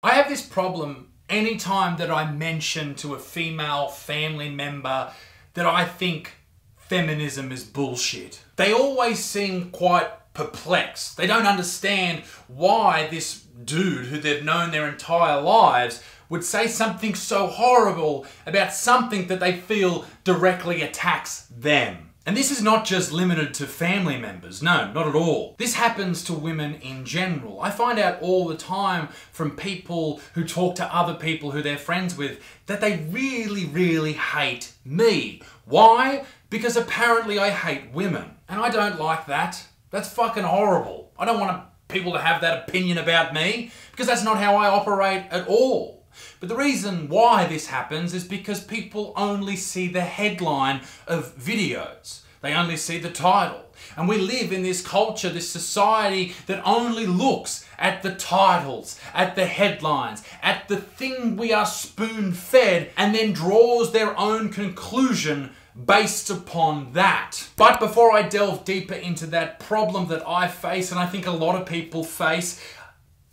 I have this problem anytime that I mention to a female family member that I think feminism is bullshit. They always seem quite perplexed. They don't understand why this dude who they've known their entire lives would say something so horrible about something that they feel directly attacks them. And this is not just limited to family members, no, not at all. This happens to women in general. I find out all the time from people who talk to other people who they're friends with that they really, really hate me. Why? Because apparently I hate women. And I don't like that. That's fucking horrible. I don't want people to have that opinion about me because that's not how I operate at all. But the reason why this happens is because people only see the headline of videos. They only see the title. And we live in this culture, this society that only looks at the titles, at the headlines, at the thing we are spoon-fed, and then draws their own conclusion based upon that. But before I delve deeper into that problem that I face, and I think a lot of people face,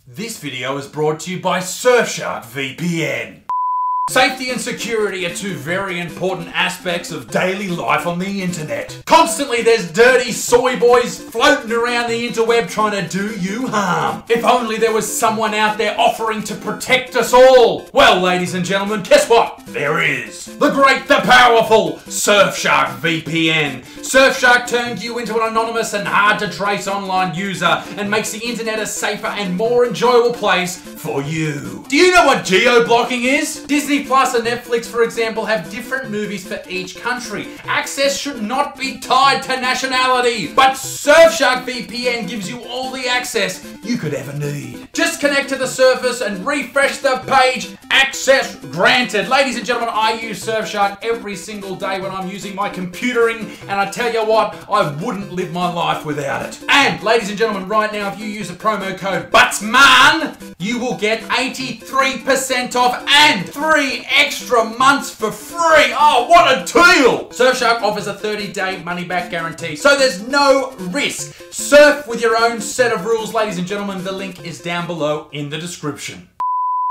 this video is brought to you by Surfshark VPN. Safety and security are two very important aspects of daily life on the internet. Constantly there's dirty soy boys floating around the interweb trying to do you harm. If only there was someone out there offering to protect us all. Well, ladies and gentlemen, guess what? There is. The great, the powerful Surfshark VPN. Surfshark turns you into an anonymous and hard to trace online user and makes the internet a safer and more enjoyable place for you. Do you know what geo-blocking is? Disney Plus and Netflix, for example, have different movies for each country. Access should not be tied to nationality, but Surfshark VPN gives you all the access you could ever need. Just connect to the surface and refresh the page. Access granted. Ladies and gentlemen, I use Surfshark every single day when I'm using my computering, and I tell you what, I wouldn't live my life without it. And ladies and gentlemen, right now, if you use a promo code BUTSMAN, you will get 83% off and 3 extra months for free. Oh, what a deal! Surfshark offers a 30-day money-back guarantee, so there's no risk. Surf with your own set of rules, ladies and gentlemen. The link is down below in the description.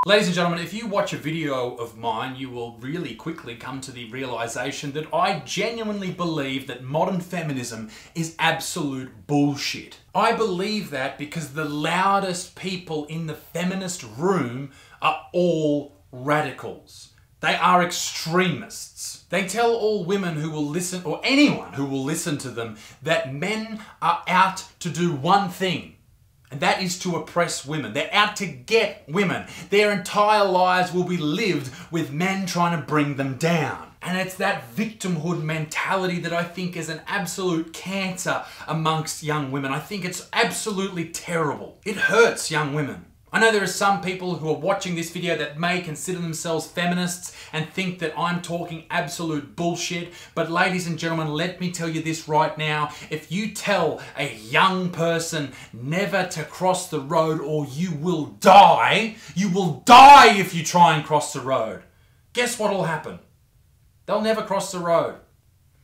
Ladies and gentlemen, if you watch a video of mine, you will really quickly come to the realization that I genuinely believe that modern feminism is absolute bullshit. I believe that because the loudest people in the feminist room are all radicals. They are extremists. They tell all women who will listen, or anyone who will listen to them, that men are out to do one thing. And that is to oppress women. They're out to get women. Their entire lives will be lived with men trying to bring them down. And it's that victimhood mentality that I think is an absolute cancer amongst young women. I think it's absolutely terrible. It hurts young women. I know there are some people who are watching this video that may consider themselves feminists and think that I'm talking absolute bullshit. But ladies and gentlemen, let me tell you this right now. If you tell a young person never to cross the road or you will die if you try and cross the road. Guess what will happen? They'll never cross the road.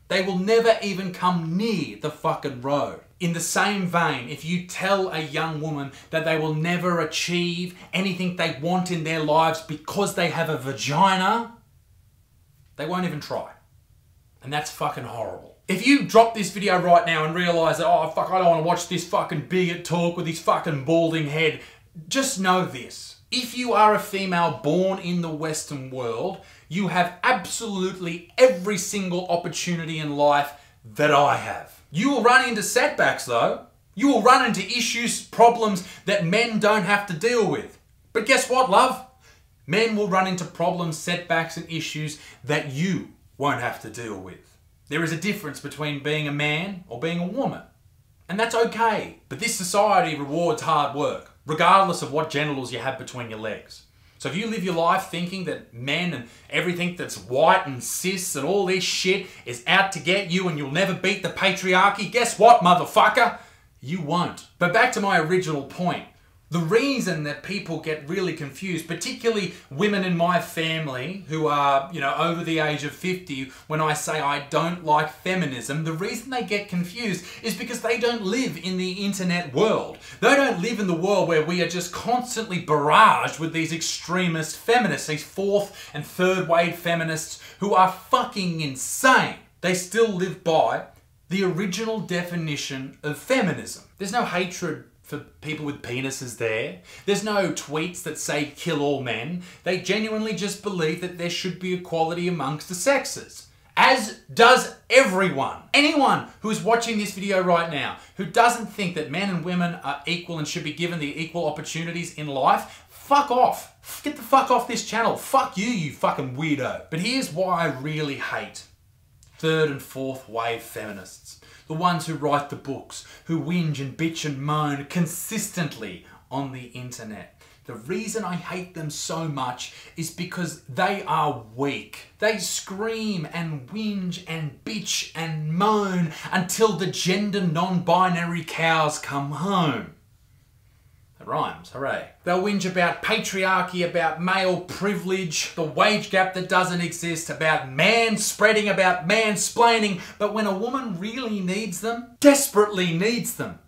They will never even come near the fucking road. In the same vein, if you tell a young woman that they will never achieve anything they want in their lives because they have a vagina, they won't even try. And that's fucking horrible. If you drop this video right now and realize that, oh fuck, I don't want to watch this fucking bigot talk with his fucking balding head, just know this. If you are a female born in the Western world, you have absolutely every single opportunity in life that I have. You will run into setbacks though. You will run into issues, problems that men don't have to deal with. But guess what, love? Men will run into problems, setbacks and issues that you won't have to deal with. There is a difference between being a man or being a woman. And that's okay. But this society rewards hard work, regardless of what genitals you have between your legs. So if you live your life thinking that men and everything that's white and cis and all this shit is out to get you and you'll never beat the patriarchy, guess what, motherfucker? You won't. But back to my original point. The reason that people get really confused, particularly women in my family who are, over the age of 50, when I say I don't like feminism, the reason they get confused is because they don't live in the internet world. They don't live in the world where we are just constantly barraged with these extremist feminists, these fourth and third wave feminists who are fucking insane. They still live by the original definition of feminism. There's no hatred for people with penises there. There's no tweets that say kill all men. They genuinely just believe that there should be equality amongst the sexes. As does everyone. Anyone who is watching this video right now who doesn't think that men and women are equal and should be given the equal opportunities in life, fuck off. Get the fuck off this channel. Fuck you, you fucking weirdo. But here's why I really hate third and fourth wave feminists. The ones who write the books, who whinge and bitch and moan consistently on the internet. The reason I hate them so much is because they are weak. They scream and whinge and bitch and moan until the gender non-binary cows come home. That rhymes, hooray. They'll whinge about patriarchy, about male privilege, the wage gap that doesn't exist, about man-spreading, about mansplaining, but when a woman really needs them, desperately needs them,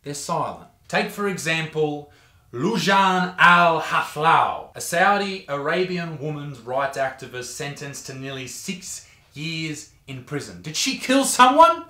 they're silent. Take, for example, Loujain al-Haflaoui, a Saudi Arabian woman's rights activist sentenced to nearly 6 years in prison. Did she kill someone?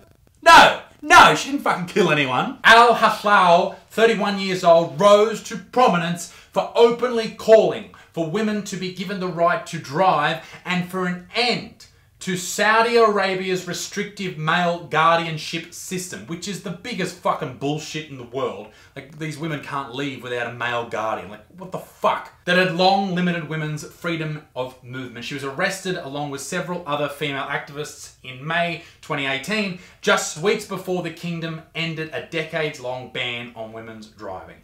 No, she didn't fucking kill anyone. Al-Haflaoui, 31 years old, rose to prominence for openly calling for women to be given the right to drive and for an end to Saudi Arabia's restrictive male guardianship system, which is the biggest fucking bullshit in the world. Like, these women can't leave without a male guardian. Like, what the fuck? That had long limited women's freedom of movement. She was arrested along with several other female activists in May 2018, just weeks before the kingdom ended a decades-long ban on women's driving.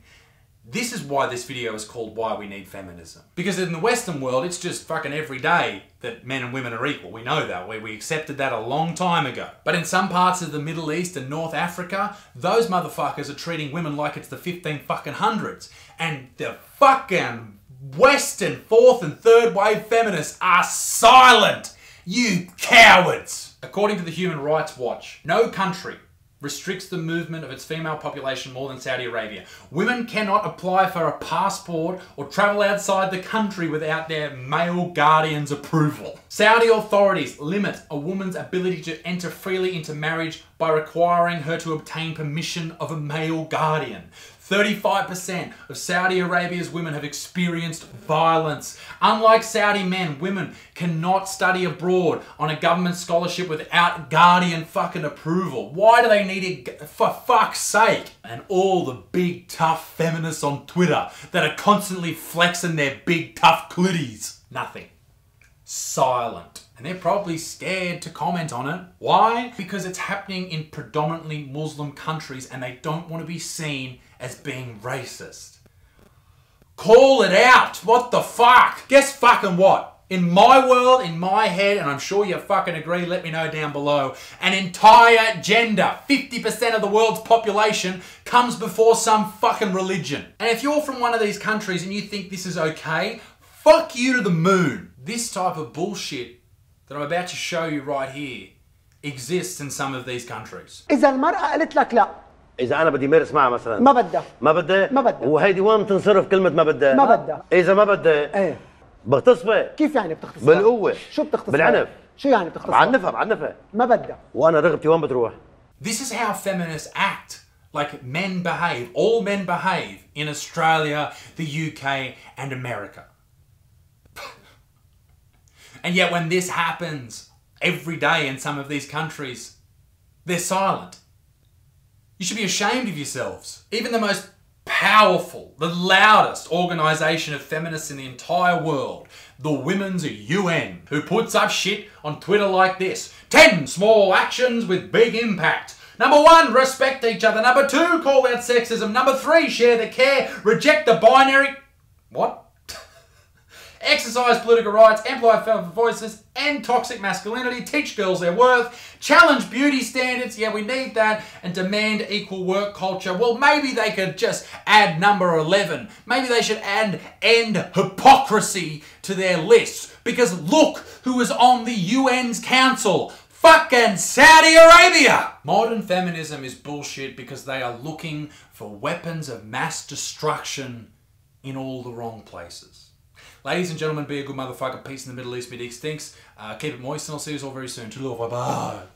This is why this video is called Why We Need Feminism. Because in the Western world, it's just fucking every day that men and women are equal. We know that. We accepted that a long time ago. But in some parts of the Middle East and North Africa, those motherfuckers are treating women like it's the 1500s. And the fucking Western fourth and third wave feminists are silent. You cowards! According to the Human Rights Watch, no country restricts the movement of its female population more than Saudi Arabia. Women cannot apply for a passport or travel outside the country without their male guardian's approval. Saudi authorities limit a woman's ability to enter freely into marriage by requiring her to obtain permission of a male guardian. 35% of Saudi Arabia's women have experienced violence. Unlike Saudi men, women cannot study abroad on a government scholarship without guardian fucking approval. Why do they need it, for fuck's sake? And all the big tough feminists on Twitter that are constantly flexing their big tough clitties. Nothing. Silent. And they're probably scared to comment on it. Why? Because it's happening in predominantly Muslim countries and they don't want to be seen as being racist. Call it out! What the fuck? Guess fucking what? In my world, in my head, and I'm sure you fucking agree, let me know down below, an entire gender, 50% of the world's population, comes before some fucking religion. And if you're from one of these countries and you think this is okay, fuck you to the moon. This type of bullshit that I'm about to show you right here exists in some of these countries. إذا المرأة قالت لك لا، إذا أنا بدي مارس معها مثلا ما بدها ما بدها وهيدي وين تنصرف كلمة ما بدها؟ ما بدها. إذا ما بدها إيه بغتصبها. كيف يعني بتغتصبها؟ بالقوة. شو بتغتصبها؟ بالعنف. شو يعني بتغتصبها؟ بعنفها ما بدها. وأنا رغبتي وين بتروح؟ This is how feminists act. Like men behave, all men behave in Australia, the UK and America. And yet when this happens every day in some of these countries, they're silent. You should be ashamed of yourselves. Even the most powerful, the loudest organisation of feminists in the entire world, the Women's UN, who puts up shit on Twitter like this. 10 small actions with big impact. Number 1, respect each other. Number 2, call out sexism. Number 3, share the care. Reject the binary... What? exercise political rights, amplify feminine voices, end toxic masculinity, teach girls their worth, challenge beauty standards, yeah, we need that, and demand equal work culture. Well, maybe they could just add number 11. Maybe they should add end hypocrisy to their list, because look who is on the UN's council. Fucking Saudi Arabia! Modern feminism is bullshit because they are looking for weapons of mass destruction in all the wrong places. Ladies and gentlemen, be a good motherfucker. Peace in the Middle East. Me dick stinks. Keep it moist and I'll see you all very soon. Toodaloo, bye bye.